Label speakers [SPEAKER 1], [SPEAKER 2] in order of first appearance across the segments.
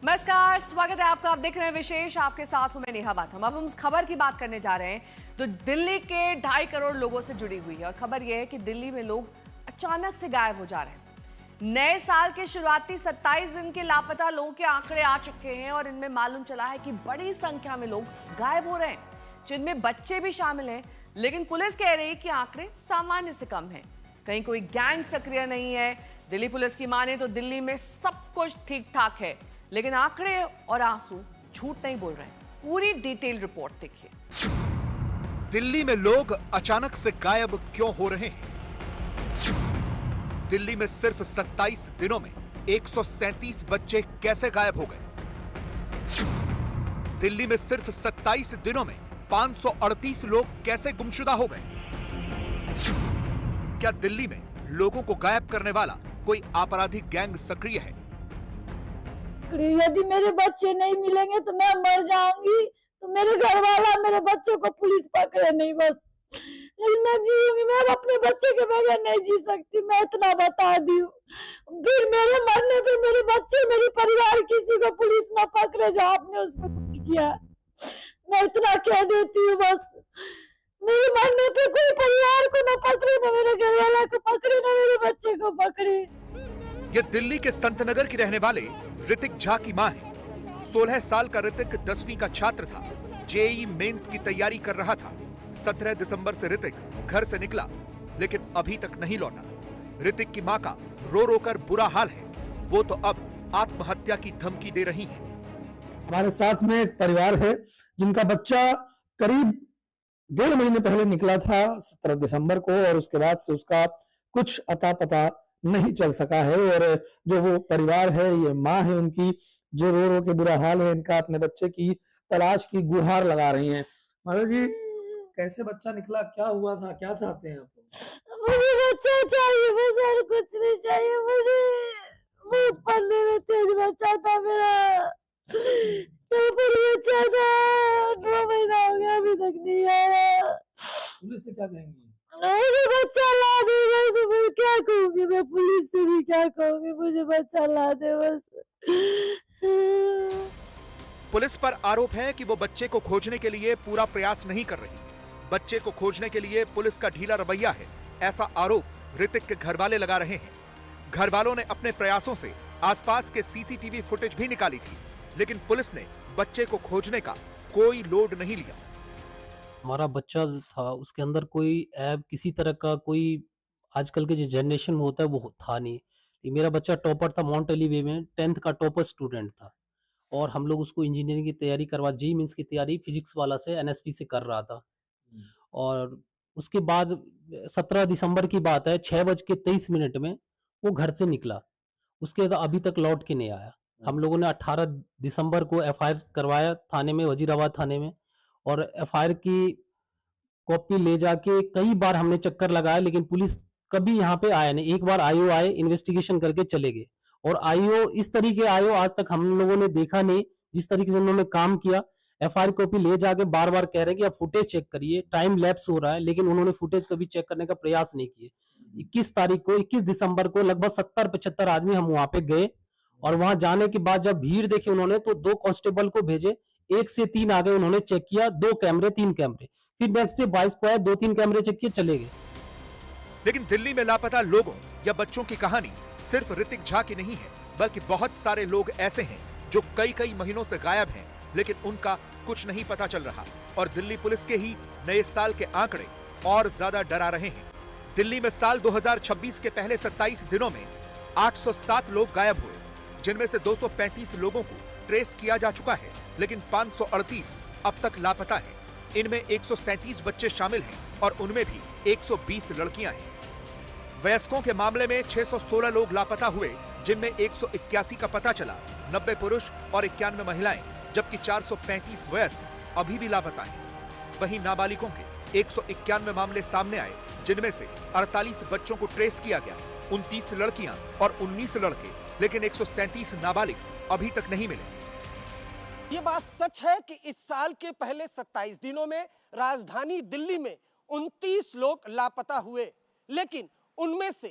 [SPEAKER 1] नमस्कार, स्वागत है आपका। आप देख रहे हैं विशेष, आपके साथ हूं मैं नेहा बाथम। अब हम उस खबर की बात करने जा रहे हैं तो दिल्ली के 2.5 करोड़ लोगों से जुड़ी हुई है। और खबर यह है कि दिल्ली में लोग अचानक से गायब हो जा रहे हैं। नए साल के शुरुआती 27 दिन के लापता लोगों के आंकड़े आ चुके हैं और इनमें मालूम चला है कि बड़ी संख्या में लोग गायब हो रहे हैं, जिनमें बच्चे भी शामिल हैं। लेकिन पुलिस कह रही है कि आंकड़े सामान्य से कम है, कहीं कोई गैंग सक्रिय नहीं है। दिल्ली पुलिस की माने तो दिल्ली में सब कुछ ठीक ठाक है, लेकिन आंकड़े और आंसू झूठ नहीं बोल रहे। पूरी डिटेल रिपोर्ट देखिए।
[SPEAKER 2] दिल्ली में लोग अचानक से गायब क्यों हो रहे हैं? दिल्ली में सिर्फ 27 दिनों में 137 बच्चे कैसे गायब हो गए? दिल्ली में सिर्फ 27 दिनों में 538 लोग कैसे गुमशुदा हो गए? क्या दिल्ली में लोगों को गायब करने वाला कोई आपराधिक गैंग सक्रिय है?
[SPEAKER 3] यदि मेरे बच्चे नहीं मिलेंगे तो मैं मर जाऊंगी। तो मेरे घर वाला मेरे बच्चों को पुलिस पकड़े नहीं, बस मैं जीऊंगी। मैं अपने बच्चे के बगैर नहीं जी सकती, मैं इतना बता दी हूँ। फिर मेरे मरने पे मेरे बच्चे, मेरी परिवार किसी को पुलिस न पकड़े जो आपने उसको कुछ किया। मैं इतना कह देती हूँ, बस मेरे मरने पे कोई परिवार को न पकड़े, न मेरे घर वाला को पकड़े, न मेरे बच्चे को पकड़े।
[SPEAKER 2] ये दिल्ली के संतनगर की रहने वाले ऋतिक झा की मां है। 16 साल का ऋतिक 10वीं का छात्र था। जेईई मेंस की तैयारी कर रहा था। 17 दिसंबर से ऋतिक घर से निकला, लेकिन अभी तक नहीं लौटा। ऋतिक की मां का रो रो कर बुरा हाल है। वो तो अब आत्महत्या की धमकी दे रही है।
[SPEAKER 4] हमारे साथ में एक परिवार है जिनका बच्चा करीब 1.5 महीने पहले निकला था 17 दिसंबर को, और उसके बाद से उसका कुछ अता पता नहीं चल सका है। और जो वो परिवार है, ये माँ है उनकी, जो रो रो के बुरा हाल है इनका, अपने बच्चे की तलाश की गुहार लगा रही हैं। माता जी, कैसे बच्चा निकला, क्या हुआ था, क्या चाहते हैं आप?
[SPEAKER 3] मुझे बच्चा चाहिए, बस और कुछ नहीं चाहिए मुझे। बहुत पढ़ने में तेज बच्चा था मेरा, तो बच्चा था। 2 महीना हो गया, अभी तक नहीं आया।
[SPEAKER 4] पुलिस से क्या कहेंगी?
[SPEAKER 3] मुझे बच्चा ला दे, बस मैं क्या कहूँगी, मैं पुलिस से भी क्या कहूँगी, मुझे बच्चा ला दे बस।
[SPEAKER 2] पुलिस पर आरोप है कि वो बच्चे को खोजने के लिए पूरा प्रयास नहीं कर रही। बच्चे को खोजने के लिए पुलिस का ढीला रवैया है, ऐसा आरोप ऋतिक के घर वाले लगा रहे हैं। घर वालों ने अपने प्रयासों से आसपास के सीसीटीवी फुटेज भी निकाली थी, लेकिन पुलिस ने बच्चे को खोजने का कोई लोड नहीं लिया।
[SPEAKER 5] हमारा बच्चा था, उसके अंदर कोई ऐप, किसी तरह का कोई आजकल के जो जनरेशन में होता है वो था नहीं। ये मेरा बच्चा टॉपर था, माउंट एलिवे में 10th का टॉपर स्टूडेंट था, और हम लोग उसको इंजीनियरिंग की तैयारी करवा, जेईई मेंस की तैयारी फिजिक्स वाला से एनएसपी से कर रहा था। और उसके बाद 17 दिसंबर की बात है, 6:23 में वो घर से निकला। उसके बाद अभी तक लौट के नहीं आया। हम लोगों ने 18 दिसंबर को एफआईआर करवाया थाने में, वजीराबाद थाने में, और एफआईआर की कॉपी ले जाके कई बार हमने चक्कर लगाया, लेकिन पुलिस कभी यहाँ पे आया नहीं। एक बार आईओ आए, इन्वेस्टिगेशन करके चले गए, और आईओ इस तरीके आईओ आज तक हम लोगों ने देखा नहीं जिस तरीके से उन्होंने काम किया। एफआईआर कॉपी ले जाके बार बार कह रहे हैं कि आप फुटेज चेक करिए, टाइम लैप्स हो रहा है, लेकिन उन्होंने फुटेज कभी चेक करने का प्रयास नहीं किए। 21 दिसंबर को लगभग 70-75 आदमी हम वहां पे गए, और वहां जाने के बाद जब भीड़ देखी उन्होंने तो 2 कांस्टेबल को भेजे। 1 से 3 आ गए, उन्होंने चेक किया, 2 कैमरे 3 कैमरे, फिर नेक्स्ट डे 22 को आए, 2-3 कैमरे चेक किए, चले गए।
[SPEAKER 2] लेकिन दिल्ली में लापता लोगों या बच्चों की कहानी सिर्फ ऋतिक झा की नहीं है, बल्कि बहुत सारे लोग ऐसे हैं जो कई महीनों से गायब हैं, लेकिन उनका कुछ नहीं पता चल रहा। और दिल्ली पुलिस के ही नए साल के आंकड़े और ज्यादा डरा रहे हैं। दिल्ली में साल 2026 के पहले 27 दिनों में 807 लोग गायब हुए, जिनमें से 235 लोगों को ट्रेस किया जा चुका है, लेकिन 538 अब तक लापता है। इनमें 137 बच्चे शामिल हैं और उनमें भी 120 लड़कियां हैं। वयस्कों के मामले में 616 लोग लापता हुए, जिनमें 181 का पता चला, 90 पुरुष और 91 महिलाएं, जबकि 435 वयस्क अभी भी लापता हैं। वहीं नाबालिगों के 191 मामले सामने आए, जिनमें से 48 बच्चों को ट्रेस किया गया, 29 लड़कियां और 19 लड़के, लेकिन 137 नाबालिग अभी तक नहीं मिले।
[SPEAKER 6] ये बात सच है कि इस साल के पहले 27 दिनों में राजधानी दिल्ली में 29 लोग लापता हुए, लेकिन उनमें से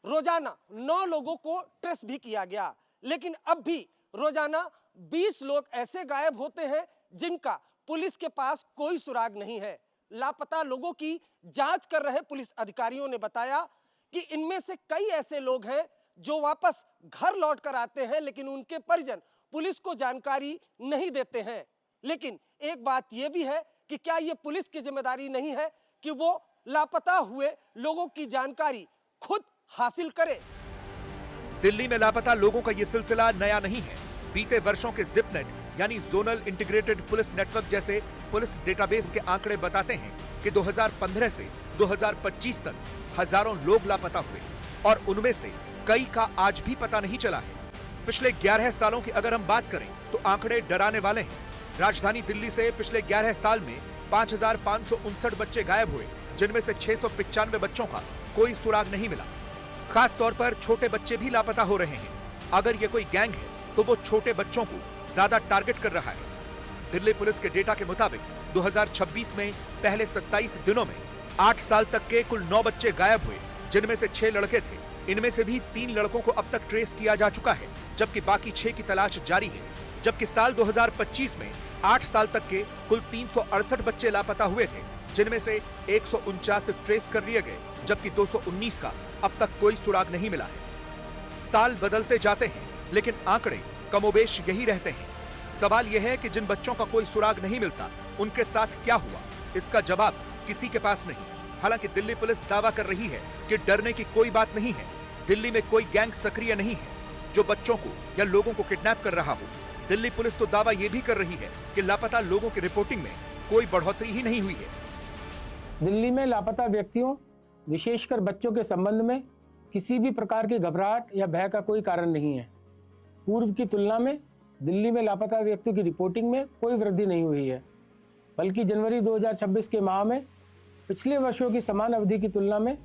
[SPEAKER 6] रोजाना 9 लोगों को ट्रेस भी किया गया, लेकिन अब भी रोजाना 20 लोग ऐसे गायब होते हैं जिनका पुलिस के पास कोई सुराग नहीं है। लापता लोगों की जांच कर रहे पुलिस अधिकारियों ने बताया कि इनमें से कई ऐसे लोग हैं जो वापस घर लौट कर आते हैं, लेकिन उनके परिजन पुलिस को जानकारी नहीं देते हैं। लेकिन एक बात यह भी है कि क्या यह पुलिस की जिम्मेदारी नहीं है कि वो लापता हुए लोगों की जानकारी खुद हासिल करे।
[SPEAKER 2] दिल्ली में लापता लोगों का यह सिलसिला नया नहीं है। बीते वर्षों के जिपनेट यानी जोनल इंटीग्रेटेड पुलिस नेटवर्क जैसे पुलिस डेटाबेस के आंकड़े बताते हैं कि 2015 से 2025 तक हजारों लोग लापता हुए और उनमें से कई का आज भी पता नहीं चला है। पिछले 11 सालों की अगर हम बात करें तो आंकड़े डराने वाले हैं। राजधानी दिल्ली से पिछले 11 साल में 5,559 बच्चे गायब हुए, जिनमें से 695 बच्चों का कोई सुराग नहीं मिला। खास तौर पर छोटे बच्चे भी लापता हो रहे हैं। अगर ये कोई गैंग है तो वो छोटे बच्चों को ज्यादा टारगेट कर रहा है। दिल्ली पुलिस के डेटा के मुताबिक 2026 में पहले 27 दिनों में 8 साल तक के कुल 9 बच्चे गायब हुए, जिनमें से 6 लड़के थे। इनमें से भी 3 लड़कों को अब तक ट्रेस किया जा चुका है, जबकि बाकी 6 की तलाश जारी है। जबकि साल 2025 में 8 साल तक के कुल 368 बच्चे लापता हुए थे, जिनमें से 149 ट्रेस कर लिए गए, जबकि 219 का अब तक कोई सुराग नहीं मिला है। साल बदलते जाते हैं, लेकिन आंकड़े कमोबेश यही रहते हैं। सवाल यह है कि जिन बच्चों का कोई सुराग नहीं मिलता, उनके साथ क्या हुआ? इसका जवाब किसी के पास नहीं। हालांकि दिल्ली पुलिस दावा कर रही है कि डरने की कोई बात नहीं है। दिल्ली में कोई गैंग सक्रिय नहीं है जो बच्चों को या लोगों को किडनैप कर रहा हो। दिल्ली पुलिस तो दावा यह भी कर रही है कि लापता लोगों की रिपोर्टिंग में कोई बढ़ोतरी ही नहीं हुई है।
[SPEAKER 7] दिल्ली में लापता व्यक्तियों, विशेषकर बच्चों के संबंध में किसी भी प्रकार की घबराहट या भय का कोई कारण नहीं है। पूर्व की तुलना में दिल्ली में लापता व्यक्तियों की रिपोर्टिंग में कोई वृद्धि नहीं हुई है, बल्कि जनवरी 2026 के माह में पिछले वर्षों की समान अवधि की तुलना में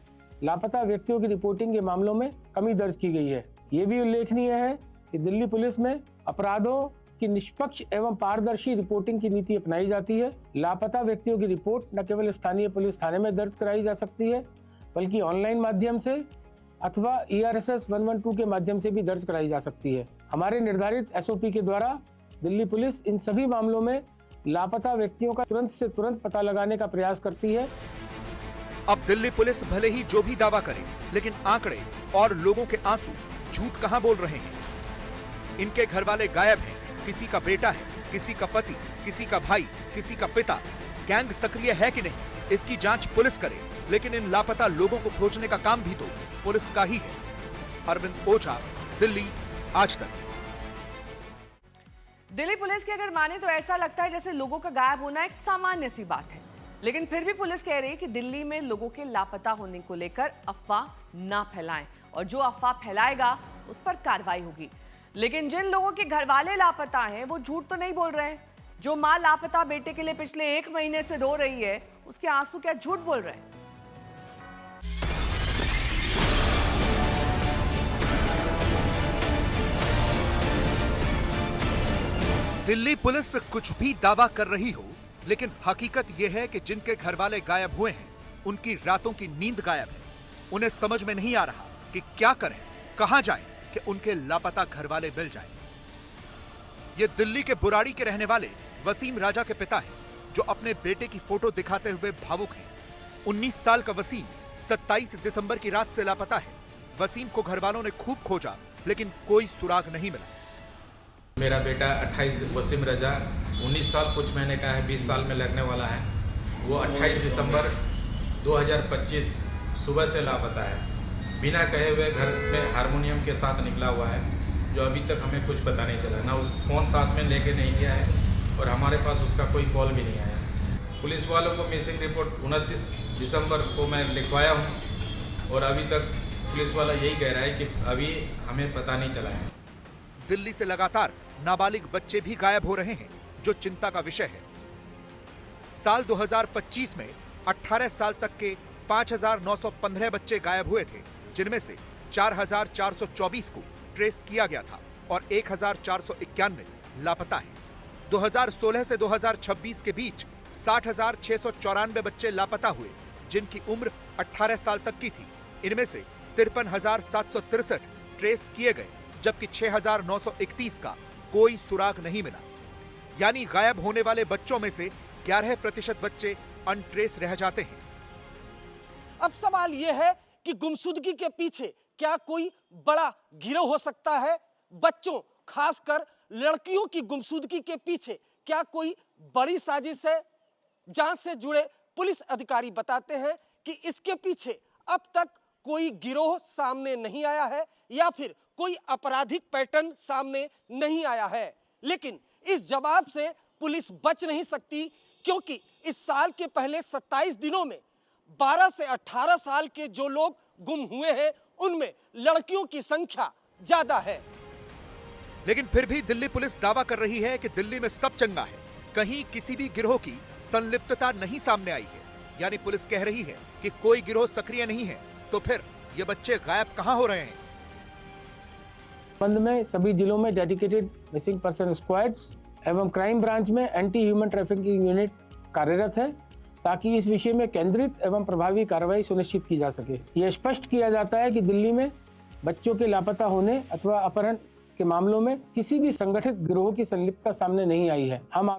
[SPEAKER 7] लापता व्यक्तियों की रिपोर्टिंग के मामलों में कमी दर्ज की गई है। ये भी उल्लेखनीय है कि दिल्ली पुलिस में अपराधों की निष्पक्ष एवं पारदर्शी रिपोर्टिंग की नीति अपनाई जाती है। लापता व्यक्तियों की रिपोर्ट न केवल स्थानीय पुलिस थाने में दर्ज कराई जा सकती है, बल्कि ऑनलाइन माध्यम से अथवा ERSS 112 के माध्यम से भी दर्ज कराई जा सकती है। हमारे निर्धारित SOP के द्वारा दिल्ली पुलिस इन सभी मामलों में लापता व्यक्तियों का तुरंत से तुरंत पता लगाने का प्रयास करती है।
[SPEAKER 2] अब दिल्ली पुलिस भले ही जो भी दावा करे, लेकिन आंकड़े और लोगों के आंसू झूठ कहां बोल रहे हैं। इनके घर वाले गायब हैं, किसी का बेटा है, किसी का पति, किसी का भाई, किसी का पिता। गैंग सक्रिय है कि नहीं, इसकी जांच पुलिस करे, लेकिन इन लापता लोगों को खोजने का काम भी तो पुलिस का ही है। अरविंद ओझा, दिल्ली आज तक।
[SPEAKER 1] दिल्ली पुलिस की अगर माने तो ऐसा लगता है जैसे लोगों का गायब होना एक सामान्य सी बात है, लेकिन फिर भी पुलिस कह रही है कि दिल्ली में लोगों के लापता होने को लेकर अफवाह ना फैलाएं, और जो अफवाह फैलाएगा उस पर कार्रवाई होगी। लेकिन जिन लोगों के घर वाले लापता हैं वो झूठ तो नहीं बोल रहे हैं। जो मां लापता बेटे के लिए पिछले 1 महीने से रो रही है, उसके आंसू क्या झूठ बोल रहे हैं?
[SPEAKER 2] दिल्ली पुलिस कुछ भी दावा कर रही हो, लेकिन हकीकत यह है कि जिनके घर वाले गायब हुए हैं, उनकी रातों की नींद गायब है। उन्हें समझ में नहीं आ रहा कि क्या करें, कहां जाएं कि उनके लापता घर वाले मिल जाएं। ये दिल्ली के बुराड़ी के रहने वाले वसीम राजा के पिता हैं, जो अपने बेटे की फोटो दिखाते हुए भावुक हैं। 19 साल का वसीम 27 दिसंबर की रात से लापता है। वसीम को घर वालों ने खूब खोजा, लेकिन कोई सुराग नहीं मिला।
[SPEAKER 8] मेरा बेटा 28 वसीम रजा 19 साल कुछ महीने का है, 20 साल में लगने वाला है। वो 28 दिसंबर 2025 सुबह से लापता है। बिना कहे हुए घर में हारमोनियम के साथ निकला हुआ है, जो अभी तक हमें कुछ पता नहीं चला। ना उस फोन साथ में लेके नहीं गया है और हमारे पास उसका कोई कॉल भी नहीं आया। पुलिस वालों को मिसिंग रिपोर्ट 29 दिसंबर को मैं लिखवाया हूँ और अभी तक पुलिस वाला यही कह रहा है कि अभी हमें पता नहीं चला है।
[SPEAKER 2] दिल्ली से लगातार नाबालिग बच्चे भी गायब हो रहे हैं, जो चिंता का विषय है। साल 2025 में 18 साल तक के 5,915 बच्चे गायब हुए थे, जिनमें से 4,424 को ट्रेस किया गया था और 1,491 लापता हैं। 2016 से 2026 के बीच 60,694 बच्चे लापता हुए, जिनकी उम्र 18 साल तक की थी। इनमें से 53,763 ट्रेस किए गए, जबकि 6,931 का कोई सुराग नहीं मिला। यानी गायब होने वाले बच्चों में से 11% बच्चे अनट्रेस रह जाते हैं।
[SPEAKER 6] अब सवाल यह है कि गुमशुदगी के पीछे क्या कोई बड़ा गिरोह हो सकता है? बच्चों, खासकर लड़कियों की गुमशुदगी के पीछे क्या कोई बड़ी साजिश है? जांच से जुड़े पुलिस अधिकारी बताते हैं कि इसके पीछे अब तक कोई गिरोह सामने नहीं आया है या फिर कोई आपराधिक पैटर्न सामने नहीं आया है। लेकिन इस जवाब से पुलिस बच नहीं सकती, क्योंकि इस साल के पहले 27 दिनों में 12 से 18 साल के जो लोग गुम हुए हैं, उनमें लड़कियों की संख्या ज्यादा है।
[SPEAKER 2] लेकिन फिर भी दिल्ली पुलिस दावा कर रही है कि दिल्ली में सब चंगा है, कहीं किसी भी गिरोह की संलिप्तता नहीं सामने आई है। यानी पुलिस कह रही है कि कोई गिरोह सक्रिय नहीं है, तो फिर ये बच्चे गायब कहां हो रहे हैं?
[SPEAKER 7] संबंध में सभी जिलों में डेडिकेटेड मिसिंग पर्सन स्क्वाड्स एवं क्राइम ब्रांच में एंटी ह्यूमन ट्रैफिकिंग यूनिट कार्यरत है, ताकि इस विषय में केंद्रित एवं प्रभावी कार्रवाई सुनिश्चित की जा सके। यह स्पष्ट किया जाता है कि दिल्ली में बच्चों के लापता होने अथवा अपहरण के मामलों में किसी भी संगठित गिरोह की संलिप्तता सामने नहीं आई है। हम